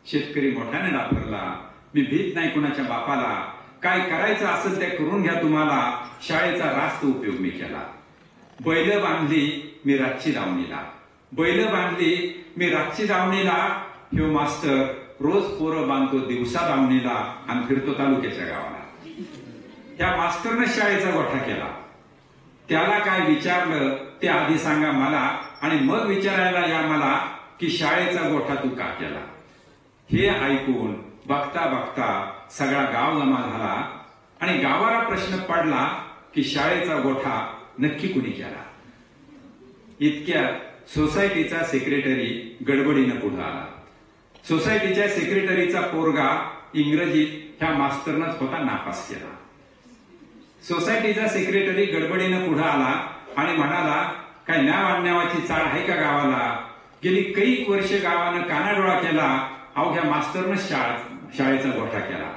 शेतकरी मोठ्याने डाफरला, मी भीत नाही कुणाच्या बापाला, काय करायचं असेल ते करून घ्या तुम्हाला, शाळेचा रास्त उपयोग मी केला. बैल बांधली मी रातची दावणीला, बैल बांधली मी रातची दावणीला, ह्यो मास्तर रोज पोरं बांधतो दिवसा दावणीला आणि फिरतो तालुक्याच्या गावाला. त्या मास्तरनं शाळेचा गोठा केला. त्याला काय विचारलं ते आधी सांगा मला, आणि मग विचारायला या मला की शाळेचा गोठा तू का केला. हे ऐकून बघता बघता सगळा गाव जमा झाला आणि गावाला प्रश्न पडला की शाळेचा गोठा नक्की कुणी केला. इतक्यात सोसायटीचा सेक्रेटरी गडबडीनं पुढे आला. सोसायटीच्या सेक्रेटरीचा पोरगा इंग्रजीत ह्या मास्तरनंच होता नापास केला. सोसायटीचा सेक्रेटरी गडबडीनं पुढे आला आणि म्हणाला, काय नाव आणण्याची चाळ आहे का गावाला? गेली कैक वर्ष गावानं कानाडोळा केला, अवघ्या मास्तरनं शाळेचा गोठा केला.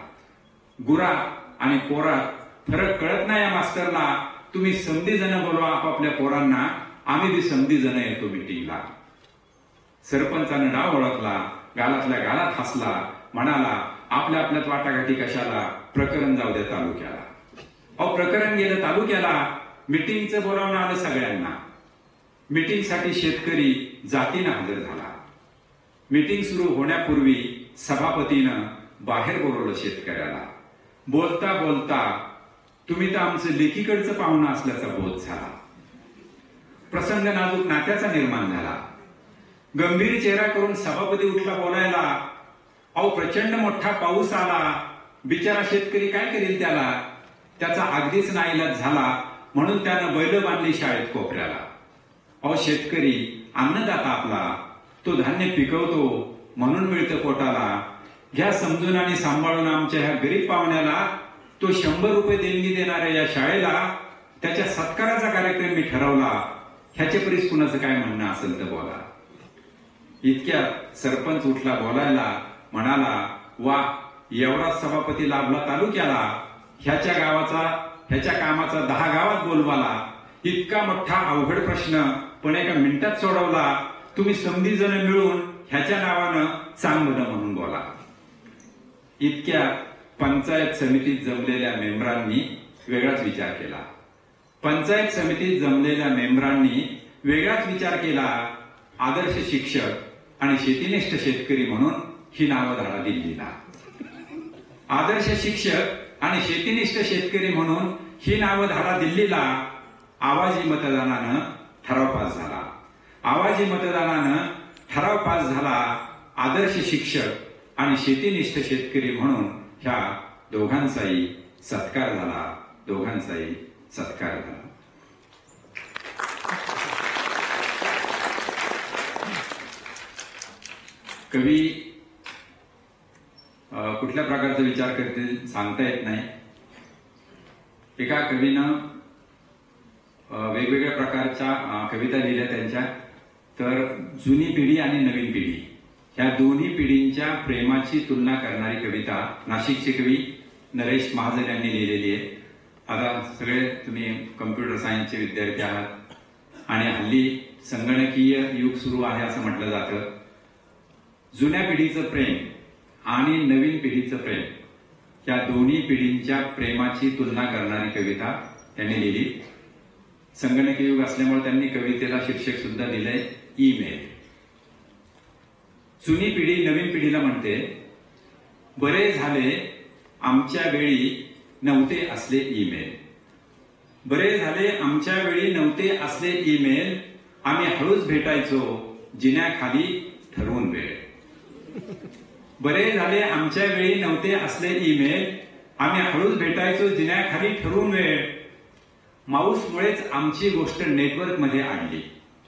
गुरा आणि पोरात फरक कळत नाही या मास्तरला. तुम्ही समधी जण बोलवा आपापल्या पोरांना, आम्ही बी समधी जण येतो मीटिंगला. सरपंचानं डाव ओळखला, गालातल्या गालात हसला, म्हणाला, आपल्या आपल्यात वाटाघाटी कशाला, प्रकरण जाऊ द्या तालुक्याला. अहो प्रकरण गेलं तालुक्याला, मीटिंगचं बोलावणं आलं सगळ्यांना. मीटिंगसाठी शेतकरी जातीनं हजर झाला. मीटिंग सुरू होण्यापूर्वी सभापतीनं बाहेर बोलवलं शेतकऱ्याला. बोलता बोलता तुम्ही तर आमचं लेकीकडचं पाहुणं असल्याचा बोध झाला. प्रसंग नाजूक नात्याचा निर्माण झाला. गंभीर चेहरा करून सभापती उठला बोलायला. अहो प्रचंड मोठा पाऊस आला, बिचारा शेतकरी काय करेल त्याला. त्याचा अगदीच नाईलाज झाला म्हणून त्यानं बैल बांधली शाळेत कोपऱ्याला. अहो शेतकरी अन्नदाता आपला, तो धान्य पिकवतो म्हणून मिळतं पोटाला. घ्या समजून आणि सांभाळून आमच्या ह्या गरीब पाहुण्याला. तो 100 रुपये देणगी देणाऱ्या या शाळेला त्याच्या सत्काराचा कार्यक्रम मी ठरवला. ह्याच्या परीस कुणाचं काय म्हणणं असेल तर बोला. इतक्यात सरपंच उठला बोलायला, म्हणाला, वा एवढा सभापती लाभला तालुक्याला. ह्याच्या कामाचा 10 गावात बोलवाला. इतका मोठा अवघड प्रश्न पण एका मिनिटात सोडवला. तुम्ही समधी जण मिळून ह्याच्या नावानं चांगलं म्हणून बोला. इतक्या पंचायत समितीत जमलेल्या मेंबरांनी वेगळाच विचार केला. पंचायत समितीत जमलेल्या मेंबरांनी वेगळाच विचार केला. आदर्श शिक्षक आणि शेतीनिष्ठ शेतकरी म्हणून ही नावं धाडा दिल्लीला. आदर्श शिक्षक आणि शेतीनिष्ठ शेतकरी म्हणून ही नावं धाडा दिल्लीला. आवाजी मतदानानं ठराव पास झाला. आवाजी मतदानानं ठराव पास झाला. आदर्श शिक्षक आणि शेतीनिष्ठ शेतकरी म्हणून ह्या दोघांचाही सत्कार झाला. दोघांचाही सत्कार झाला. कवी कुठल्या प्रकारचा विचार करतील सांगता येत नाही. एका कवीनं वेगवेगळ्या प्रकारच्या कविता लिहिल्या त्यांच्या. तर जुनी पिढी आणि नवीन पिढी ह्या दोन्ही पिढींच्या प्रेमाची तुलना करणारी कविता नाशिकचे कवी नरेश महाजन यांनी लिहिलेली आहे. आता सगळे तुम्ही कम्प्युटर सायन्सचे विद्यार्थी आहात आणि हल्ली संगणकीय युग सुरू आहे असं म्हटलं जातं. जुन्या पिढीचं प्रेम आणि नवीन पिढीचं प्रेम या दोन्ही पिढींच्या प्रेमाची तुलना करणारी कविता त्यांनी लिहिली. संगणकीय युग असल्यामुळे त्यांनी कवितेला शीर्षक सुद्धा दिलंय ईमेल. जुनी पिढी नवीन पिढीला म्हणते, बरे झाले आमच्या वेळी नव्हते असले ईमेल. बरे झाले आमच्या वेळी नव्हते असले ईमेल. आम्ही हळूच भेटायचो जिन्याखाली ठरवून वेळ. बरे झाले आमच्या वेळी नव्हते असले ईमेल. आम्ही हळूच भेटायचो जिन्याखाली ठरवून वेळ. माऊसमुळेच आमची गोष्ट नेटवर्क मध्ये आणली.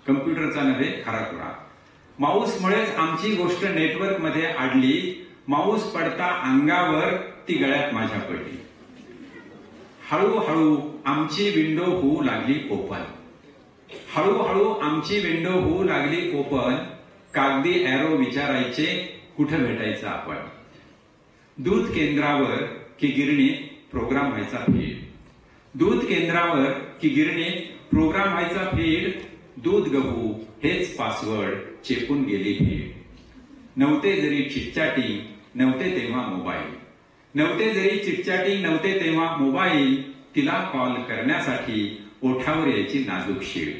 कम्प्युटरचा नव्हे खराखुरा. माऊसमुळेच आमची गोष्ट नेटवर्क मध्ये आणली. माऊस पडता अंगावर ती गळ्यात माझ्या पडली. हळूहळू आमची विंडो होऊ लागली ओपन. हळूहळू आमची विंडो होऊ लागली ओपन. कागदी एरो विचारायचे कुठं भेटायचं आपण. दूध केंद्रावर की गिरणीत प्रोग्राम व्हायचा फीड. दूध केंद्रावर की गिरणीत प्रोग्राम व्हायचा फीड. दूध गहू हेच पासवर्ड चेपून गेली भीड. नव्हते जरी चिटचॅटिंग, नव्हते तेव्हा मोबाईल. नव्हते जरी चिटचॅटिंग, नव्हते तेव्हा मोबाईल. तिला कॉल करण्यासाठी ओठावर यायची नाजूक शीळ.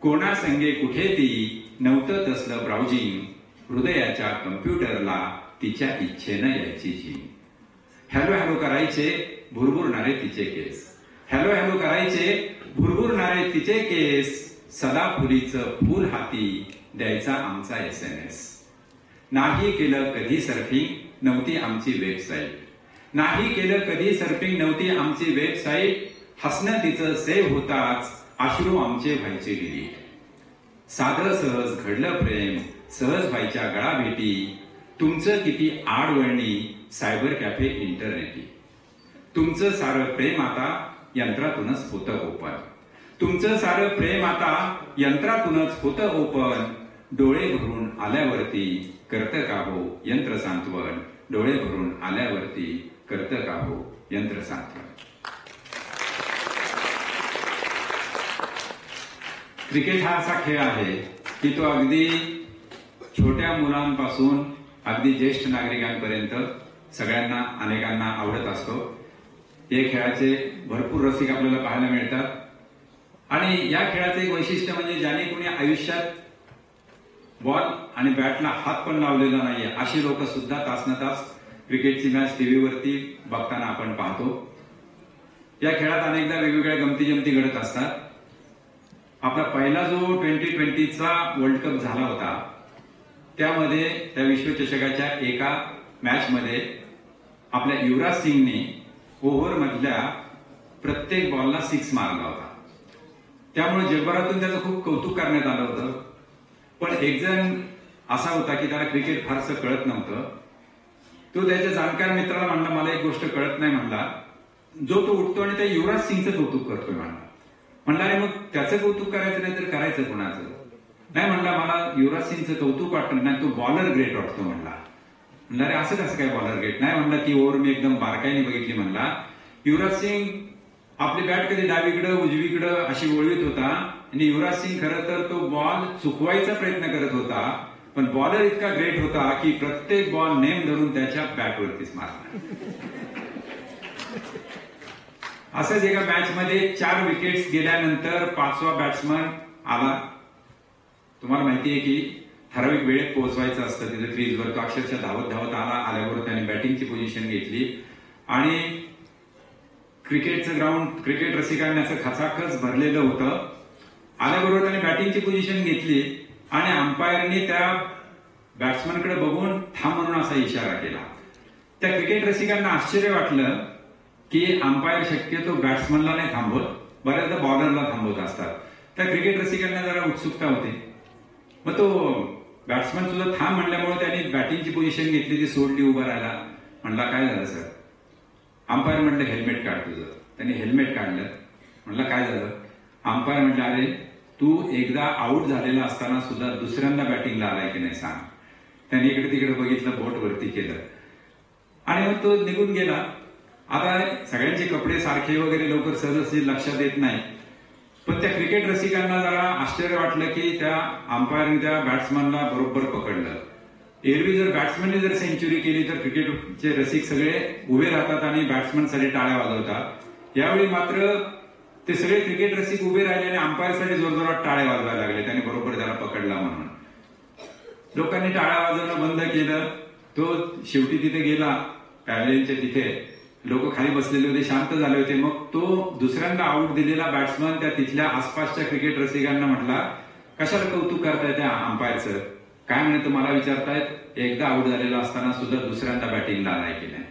कोणासंगे कुठे ती, नव्हतं तसलं ब्राउजिंग. हृदयाच्या कम्प्युटरला तिच्या इच्छेनं यायची जी. हॅलो हॅलो करायचे भुरभुरणारे तिचे केस. हॅलो हॅलो करायचे भुरभुरणारे तिचे केस. सदा फुलीचं फूल हाती द्यायचा आमचा SMS. नाही केलं कधी सर्फिंग, नव्हती आमची वेबसाईट. नाही केलं कधी सर्फिंग, नव्हती आमची वेबसाईट. हसणं तिचं सेव्ह होताच अश्रू आमचे व्हायचे डिलीट. साधं सहज घडलं प्रेम, सहज व्हायच्या गळाभेटी. तुमचं किती आडवळणी सायबर कॅफे इंटरनेटी. तुमचं सारं प्रेम आता यंत्रातूनच होतं ओपन. तुमचं सारं प्रेम आता यंत्रातूनच होतं ओपन. डोळे भरून आल्यावरती करतं का हो यंत्र सांत्वन. डोळे भरून आल्यावरती करतं का हो यंत्र सांत्वन. क्रिकेट हा असा खेळ आहे की तो अगदी छोट्या मुलांपासून अगदी ज्येष्ठ नागरिकांपर्यंत सगळ्यांना अनेकांना आवडत असतो. या खेळाचे भरपूर रसिक आपल्याला पाहायला मिळतात. आणि या खेळाचं एक वैशिष्ट्य म्हणजे ज्याने कोणी आयुष्यात बॉल आणि बॅटला हात पण लावलेला नाहीये अशी लोक सुद्धा तासनतास क्रिकेटची मॅच टीव्हीवरती बघताना आपण पाहतो. या खेळात अनेकदा वेगवेगळ्या गमती जमती घडत असतात. आपला पहिला जो 2020चा वर्ल्ड कप झाला होता त्यामध्ये त्या विश्वचषकाच्या एका मॅच मध्ये आपल्या युवराज सिंगने ओव्हर मधल्या प्रत्येक बॉलला 6 मारला होता. त्यामुळे जगभरातून त्याचं खूप कौतुक करण्यात आलं होतं. पण एक जण असा होता की त्याला क्रिकेट फारसं कळत नव्हतं. तो त्याच्या जाणकार मित्राला म्हणला मला एक गोष्ट कळत नाही म्हणला. जो तो उठतो आणि त्या युवराज सिंगचं कौतुक करतोय म्हणला अरे मग त्याचं कौतुक करायचं नाही तर करायचं कोणाचं. नाही म्हणला मला युवराज सिंगचं कौतुक वाटतं नाही तो बॉलर ग्रेट वाटतो म्हणला अरे असं कसं काय बॉलर ग्रेट. नाही म्हणला ती ओव्हर मी एकदम बारकाईने बघितली म्हणला. युवराज सिंग आपली बॅट कधी डावीकडं उजवीकडं अशी वळवीत होता आणि युवराज सिंग खरं तर तो बॉल चुकवायचा प्रयत्न करत होता. पण बॉलर इतका ग्रेट होता की प्रत्येक बॉल नेम धरून त्याच्या बॅटवरतीच मारला. असंच एका मॅच मध्ये 4 विकेट्स गेल्यानंतर 5वा बॅट्समन आला. तुम्हाला माहिती आहे की ठराविक वेळेत पोहोचवायचं असतं तिथे क्रीजवर. तो अक्षरशः धावत धावत आला. आल्यावर त्याने बॅटिंगची पोझिशन घेतली आणि क्रिकेटचं ग्राउंड क्रिकेट रसिकांनी असं खचाखच भरलेलं होतं. आल्याबरोबर त्याने बॅटिंगची पोझिशन घेतली आणि अंपायरने त्या बॅट्समनकडे बघून थांब म्हणून असा इशारा केला. त्या क्रिकेट रसिकांना आश्चर्य वाटलं की अंपायर शक्यतो बॅट्समनला नाही थांबवत, बऱ्याचदा बॉलरला थांबवत असतात. त्या क्रिकेट रसिकांना जरा उत्सुकता होती. मग तो बॅट्समन सुद्धा थांब म्हणल्यामुळे त्यांनी बॅटिंगची पोझिशन घेतली, ती सोडली, उभा राहिला. म्हणला काय झालं सर. अंपायर म्हटलं हेल्मेट काढ तुझं. त्यांनी हेल्मेट काढलं. म्हणलं काय झालं. अंपायर म्हटलं अरे तू एकदा आऊट झालेला असताना सुद्धा दुसऱ्यांदा बॅटिंगला आलाय की नाही सांग. त्याने इकडे तिकडे बघितलं, बोट वरती केलं आणि मग तो निघून गेला. आता सगळ्यांचे कपडे सारखे वगैरे लवकर सहज लक्षात येत नाही. पण त्या क्रिकेट रसिकांना जरा आश्चर्य वाटलं की त्या अंपायरने त्या बॅट्समनला बरोबर पकडलं. एरवी जर बॅट्समनने जर सेंचुरी केली तर क्रिकेटचे रसिक सगळे उभे राहतात आणि बॅट्समनसाठी टाळ्या वाजवतात. यावेळी मात्र ते सगळे क्रिकेट रसिक उभे राहिले आणि अंपायरसाठी जोरजोरात टाळ्या वाजवायला लागले. त्याने बरोबर त्याला पकडला म्हणून. लोकांनी टाळ्या वाजवणं बंद केलं. तो शेवटी तिथे गेला पॅव्हलियनच्या तिथे. लोक खाली बसलेले होते, शांत झाले होते. मग तो दुसऱ्यांदा आऊट दिलेला बॅट्समन त्या तिथल्या आसपासच्या क्रिकेट रसिकांना म्हटला कशाला कौतुक करताय त्या अंपायरचं. काय म्हणत मला विचारतायत एकदा आऊट झालेला असताना सुद्धा दुसऱ्यांदा बॅटिंगला आलाय की नाही.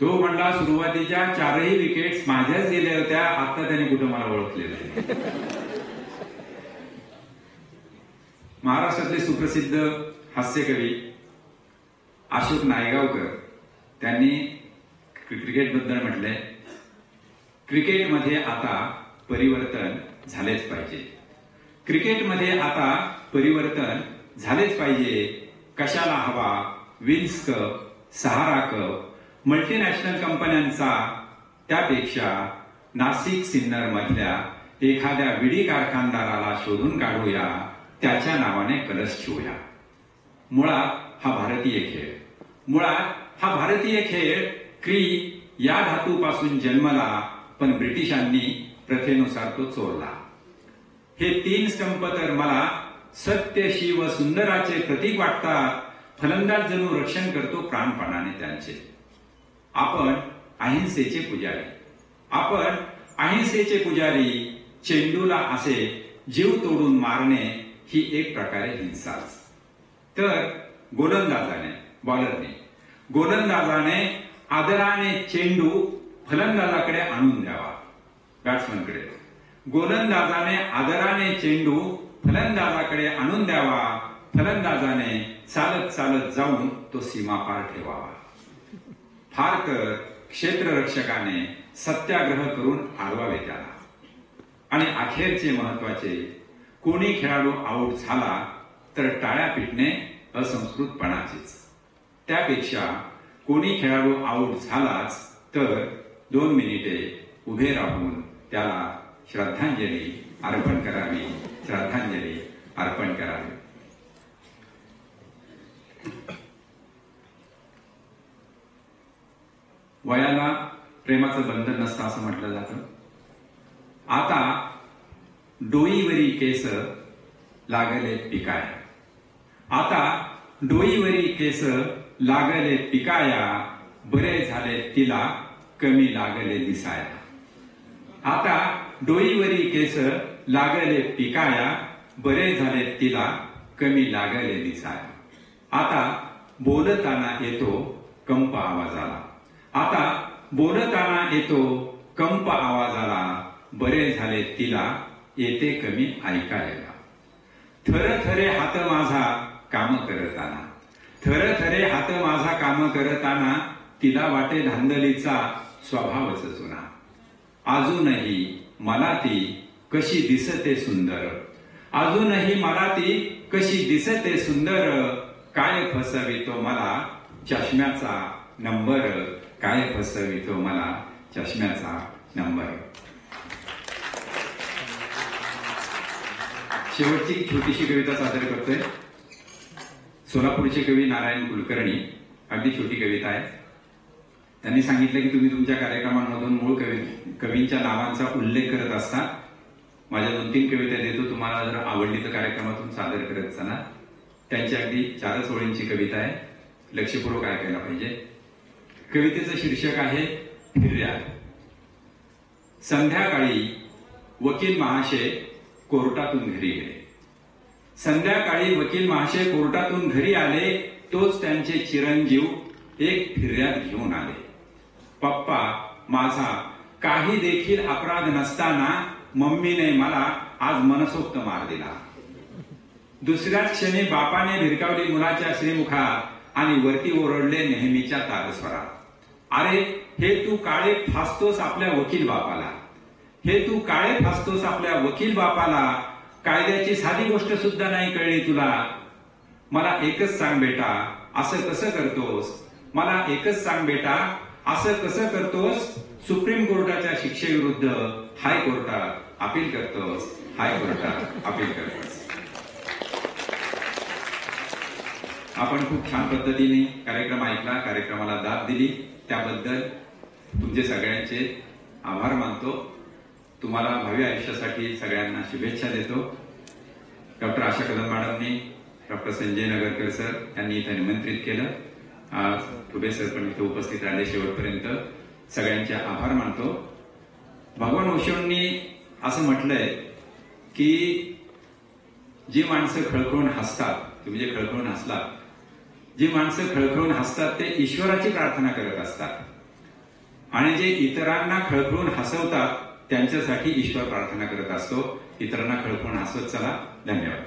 तो म्हणला सुरुवातीच्या 4ही विकेट्स माझ्याच गेल्या होत्या, आता त्याने कुठं मला ओळखलेलं आहे. महाराष्ट्रातले सुप्रसिद्ध हास्यकवी अशोक नायगावकर त्यांनी क्रिकेटबद्दल म्हटलंय क्रिकेटमध्ये आता परिवर्तन झालेच पाहिजे. क्रिकेटमध्ये आता परिवर्तन झालेच पाहिजे. कशाला हवा विल्स कप, सहारा कप, मल्टीनॅशनल कंपन्यांचा, त्यापेक्षा नाशिक सिन्नर मधल्या एखाद्या विडी कारखानदाराला शोधून काढूया, त्याच्या नावाने कलश ठेवूया. मुळात हा भारतीय खेळ. मुळात हा भारतीय खेळ क्री या धातूपासून जन्मला, पण ब्रिटिशांनी प्रथेनुसार तो चोरला. हे 3 स्तंभ तर मला सत्य, शिव, सुंदराचे प्रतीक वाटतात. फलंदाज जणू रक्षण करतो प्राणपणाने त्यांचे. आपण अहिंसेचे पुजारी, आपण अहिंसेचे पुजारी. चेंडूला असे जीव तोडून मारणे ही एक प्रकारे हिंसाच. तर गोलंदाजाने, बॉलरने, गोलंदाजाने आदराने चेंडू फलंदाजाकडे आणून द्यावा. बॅट्समनकडे गोलंदाजाने आदराने चेंडू फलंदाजाकडे आणून द्यावा. फलंदाजाने चालत चालत जाऊन तो सीमापार ठेवावा. फार तर क्षेत्ररक्षकाने सत्याग्रह करून आडवावे त्याला. आणि अखेरचे महत्वाचे, कोणी खेळाडू आऊट झाला तर टाळ्या पिटणे असंस्कृतपणाचीच. त्यापेक्षा कोणी खेळाडू आऊट झालाच तर 2 मिनिटे उभे राहून त्याला श्रद्धांजली अर्पण करावी, श्रद्धांजली अर्पण करावी. वयाला प्रेमाचं बंधन नसतं असं म्हटलं जातं. आता डोईवरी केस लागले पिकाया, आता डोईवरी केस लागले पिकाया, बरे झाले तिला कमी लागले दिसाया. आता डोईवरी केस लागले पिकाया, बरे झाले तिला कमी लागले दिसाया. आता बोलताना येतो कंप आवाजाला, आता बोलताना येतो कंप आवाजाला, बरे झाले तिला येते कमी ऐकायला. थरथरे हात माझा काम करताना, थरथरे हात माझा काम करताना, तिला वाटे धांदलीचा स्वभावच जुना. अजूनही मला ती कशी दिसते सुंदर, अजूनही मला ती कशी दिसते सुंदर. काय फसवितो मला चष्म्याचा नंबर, काय फसवितो मला चष्म्याचा नंबर. शेवटची छोटीशी कविता सादर करतोय. सोलापूरचे कवी नारायण कुलकर्णी. अगदी छोटी कविता आहे. त्यांनी सांगितलं की तुम्ही तुमच्या कार्यक्रमांमधून मूळ कवींच्या नावांचा उल्लेख करत असता. माझ्या 2-3 कविता देतो, तुम्हाला जर आवडली तर कार्यक्रमातून सादर करत चला. त्यांची अगदी 4च ओळींची कविता आहे, लक्षपूर्वक ऐकायला पाहिजे. कवितेचं शीर्षक आहे फिर्याद. संध्याकाळी वकील महाशय कोर्टातून घरी गेले. संध्याकाळी वकील महाशय कोर्टातून घरी आले. तोच त्यांचे चिरंजीव एक फिर्याद घेऊन आले. पप्पा माझा काही देखील अपराध नसताना मम्मीने मला आज मनसोक्त मार दिला. दुसऱ्याच क्षणी बापाने भिरकावली मुलाच्या श्रीमुखात आणि वरती ओरडले नेहमीच्या तारस्वरात, अरे हे तू काळे फासतोस आपल्या वकील बापाला, हे तू काळे फासतोस आपल्या वकील बापाला. कायद्याची साधी गोष्ट सुद्धा नाही कळली तुला. मला एकच सांग बेटा असं कसं करतोस, मला एकच सांग बेटा असं कसं करतोस. सुप्रीम कोर्टाच्या शिक्षेविरुद्ध हायकोर्टात अपील करतोस, हायकोर्टात अपील करतोस. आपण खूप छान पद्धतीने कार्यक्रम ऐकला, कार्यक्रमाला दाद दिली, त्याबद्दल तुमचे सगळ्यांचे आभार मानतो. तुम्हाला भावी आयुष्यासाठी सगळ्यांना शुभेच्छा देतो. डॉक्टर आशा कदम मॅडमनी, डॉक्टर संजय नगरकर सर यांनी इथे निमंत्रित केलं. आज ठुबे सर पण इथे उपस्थित राहिले शेवटपर्यंत. सगळ्यांचे आभार मानतो. भगवान ओशोंनी असं म्हटलंय की जी माणसं खळखळून हसतात, तुम्ही जे खळखळून हसलात, जी माणसं खळखळून हसतात ते ईश्वराची प्रार्थना करत असतात, आणि जे इतरांना खळखळून हसवतात त्यांच्यासाठी ईश्वर प्रार्थना करत असतो. इतरांना खळखळून हसवत चला. धन्यवाद.